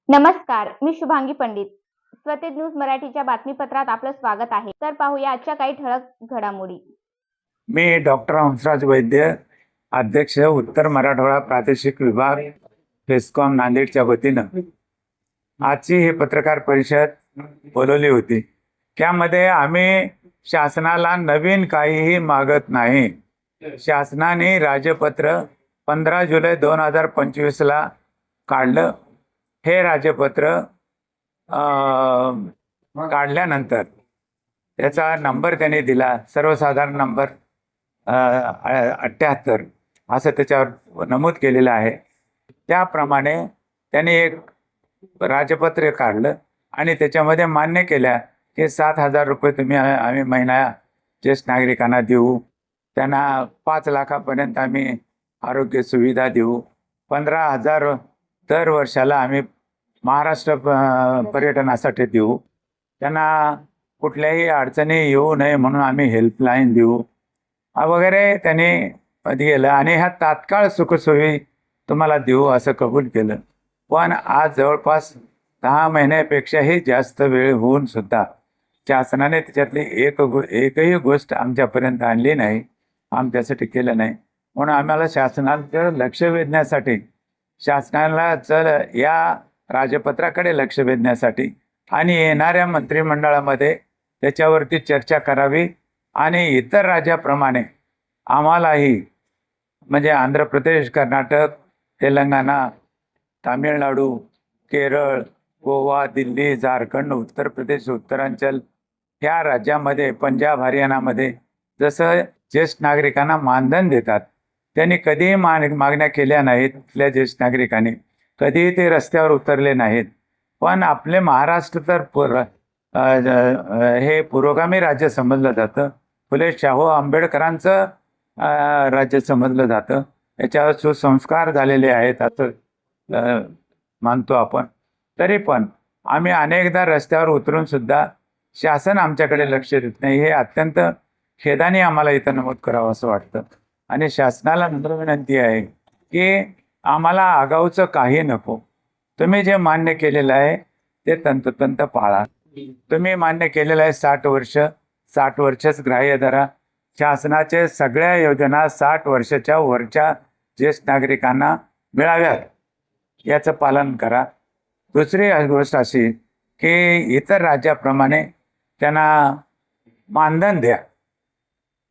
नमस्कार, मी शुभांगी पंडित. स्वतेज न्यूज मराठीच्या बातमीपत्रात आपलं स्वागत आहे. तर पाहूया आजच्या काही ठळक घडामोडी. मी डॉक्टर हंसराज वैद्य, अध्यक्ष उत्तर मराठवाडा प्रादेशिक विभाग फेस्कॉम नांदेडच्या वतीनं आजची ही पत्रकार परिषद बोलवली होती. त्यामध्ये आम्ही शासनाला नवीन काहीही मागत नाही. शासनाने राजपत्र 15 जुलै 2025 काढलं. हे राजपत्र काढल्यानंतर त्याचा नंबर त्याने दिला, सर्वसाधारण नंबर 78 असं त्याच्यावर नमूद केलेलं आहे. त्याप्रमाणे त्याने एक राजपत्र काढलं आणि त्याच्यामध्ये मान्य केल्या की 7,000 रुपये तुम्ही आम्ही महिना ज्येष्ठ नागरिकांना देऊ, त्यांना 5 लाखापर्यंत आम्ही आरोग्य सुविधा देऊ, 15,000 दर वर्षाला आम्ही महाराष्ट्र पर्यटनासाठी देऊ, त्यांना कुठल्याही अडचणी येऊ नये म्हणून आम्ही हेल्पलाईन देऊ वगैरे त्यांनी दिलं आणि ह्या तात्काळ सुखसोयी तुम्हाला देऊ असं कबूल केलं. पण आज जवळपास 10 महिन्यापेक्षाही जास्त वेळ होऊन सुद्धा शासनाने त्याच्यातली एकही गोष्ट आमच्यापर्यंत आणली नाही, आमच्यासाठी केलं नाही. म्हणून आम्हाला शासनाचं लक्ष वेधण्यासाठी, शासनाला जर या राजपत्राकडे लक्ष वेधण्यासाठी आणि येणाऱ्या मंत्रिमंडळामध्ये त्याच्यावरती चर्चा करावी आणि इतर राज्याप्रमाणे आम्हालाही म्हणजे आंध्र प्रदेश, कर्नाटक, तेलंगणा, तामिळनाडू, केरळ, गोवा, दिल्ली, झारखंड, उत्तर प्रदेश, उत्तरांचल ह्या राज्यामध्ये, पंजाब, हरियाणामध्ये जसं ज्येष्ठ नागरिकांना मानधन देतात, त्यांनी कधीही मागण्या केल्या नाहीत. तिथल्या ज्येष्ठ नागरिकांनी कधीही ते रस्त्यावर उतरले नाहीत. पण आपले महाराष्ट्र तर हे पुरोगामी राज्य समजलं जातं, फुले शाहू आंबेडकरांचं राज्य समजलं जातं, याच्यावर सुसंस्कार झालेले आहेत असं मानतो आपण. तरी पण आम्ही अनेकदा रस्त्यावर उतरून सुद्धा शासन आमच्याकडे लक्ष देत नाही. हे अत्यंत खेदाने आम्हाला इथं नमूद करावं असं वाटतं. आणि शासनाला नम्र विनंती आहे की आम्हाला आगाऊचं काही नको. तुम्ही जे मान्य केलेलं आहे ते तंतोतंत पाळा. तुम्ही मान्य केलेलं आहे 60 वर्षच ग्राह्य धरा. शासनाचे सगळ्या योजना 60 वर्षाच्या वरच्या ज्येष्ठ नागरिकांना मिळाव्यात याचं पालन करा. दुसरी गोष्ट अशी की इतर राज्याप्रमाणे त्यांना मानधन द्या.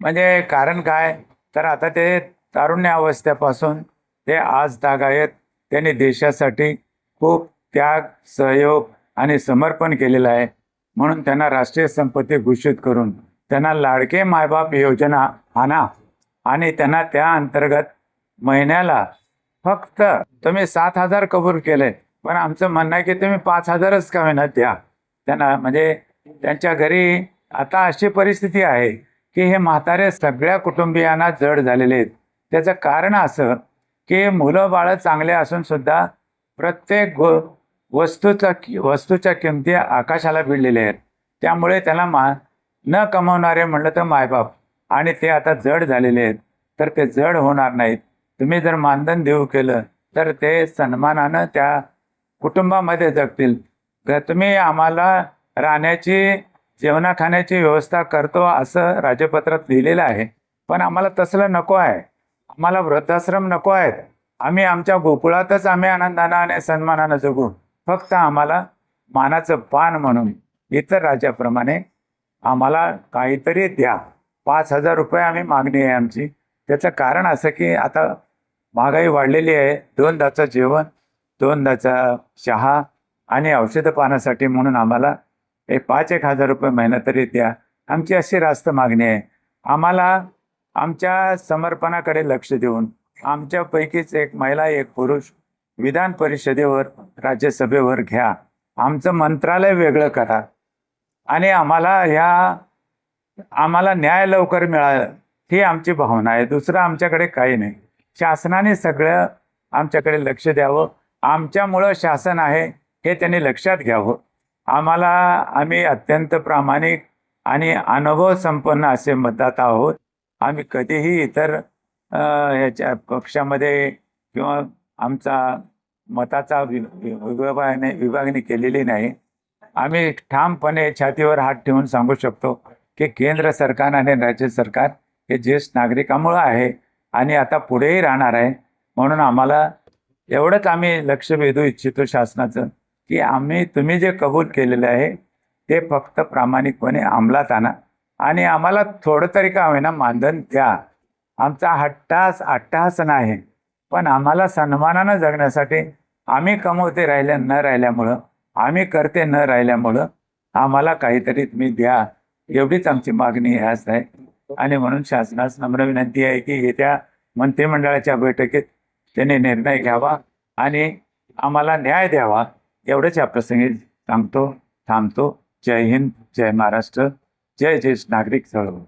म्हणजे कारण काय, तर आता ते तारुण्यावस्थेपासून ते आज तागायत त्यांनी देशासाठी खूप त्याग, सहयोग आणि समर्पण केलेलं आहे. म्हणून त्यांना राष्ट्रीय संपत्ती घोषित करून त्यांना लाडके मायबाप योजना आणा आणि त्यांना त्या अंतर्गत महिन्याला फक्त तुम्ही 7,000 कबूल केले, पण आमचं म्हणणं आहे की तुम्ही 5,000च का होईना द्या त्यांना. म्हणजे त्यांच्या घरी आता अशी परिस्थिती आहे की हे म्हातारे सगळ्या कुटुंबियांना जड झालेले आहेत. त्याचं कारण असं की मुलं बाळं चांगले असून सुद्धा प्रत्येक वस्तूच्या किमती आकाशाला भिडलेल्या आहेत. त्यामुळे त्याला न कमावणारे म्हणलं तर मायबाप आणि ते आता जड झालेले आहेत, तर ते जड होणार नाहीत. तुम्ही जर मानधन देऊ केलं तर ते सन्मानानं त्या कुटुंबामध्ये जगतील. तर तुम्ही आम्हाला राहण्याची, जेवणा खाण्याची व्यवस्था करतो असं राजपत्रात लिहिलेलं आहे, पण आम्हाला तसलं नको आहे. आम्हाला वृद्धाश्रम नको आहेत. आम्ही आमच्या गोकुळातच आम्ही आनंदानं आणि सन्मानानं जगू. फक्त आम्हाला मानाचं पान म्हणून इतर राज्याप्रमाणे आम्हाला काहीतरी द्या. 5,000 रुपये आम्ही मागणी आहे आमची. त्याचं कारण असं की आता महागाई वाढलेली आहे. 2दाचं जेवण, 2दाचा चहा आणि औषधं पाण्यासाठी म्हणून आम्हाला 5,000 रुपये महिना तरी द्या. आमची अशी रास्त मागणी आहे. आम्हाला आमच्या समर्पणाकडे लक्ष देऊन आमच्यापैकीच एक महिला, एक पुरुष विधान परिषदेवर, राज्यसभेवर घ्या. आमचं मंत्रालय वेगळं करा आणि आम्हाला न्याय लवकर मिळाला ही आमची भावना आहे. दुसरं आमच्याकडे काही नाही. शासनाने सगळं आमच्याकडे लक्ष द्यावं. आमच्यामुळं शासन आहे हे त्यांनी लक्षात घ्यावं. आम्ही अत्यंत प्रामाणिक आणि अनुभव संपन्न असे मतदाता आहोत. आम्ही कधीही इतर ह्याच्या पक्षामध्ये किंवा आमचा मताचा विभागणी केलेली नाही. आम्ही ठामपणे छातीवर हात ठेवून सांगू शकतो की केंद्र सरकार आणि राज्य सरकार हे ज्येष्ठ नागरिकामुळं आहे आणि आता पुढेही राहणार आहे. म्हणून आम्हाला एवढंच आम्ही लक्ष वेधू इच्छितो शासनाचं की तुम्ही जे कबूल केलेलं आहे ते फक्त प्रामाणिकपणे अंमलात आणा आणि आम्हाला थोडं तरी का होईना मानधन द्या. आमचा अट्टहास नाही, पण आम्हाला सन्मानानं जगण्यासाठी आम्ही कमवते न राहिल्यामुळं, आम्ही करते न राहिल्यामुळं आम्हाला काहीतरी तुम्ही द्या, एवढीच आमची मागणी आहे. आणि म्हणून शासनास नम्र विनंती आहे की येत्या मंत्रिमंडळाच्या बैठकीत त्यांनी निर्णय घ्यावा आणि आम्हाला न्याय द्यावा. एवढंच या प्रसंगी सांगतो, थांबतो. जय हिंद, जय महाराष्ट्र, जय ज्येष्ठ नागरिक चळवळ.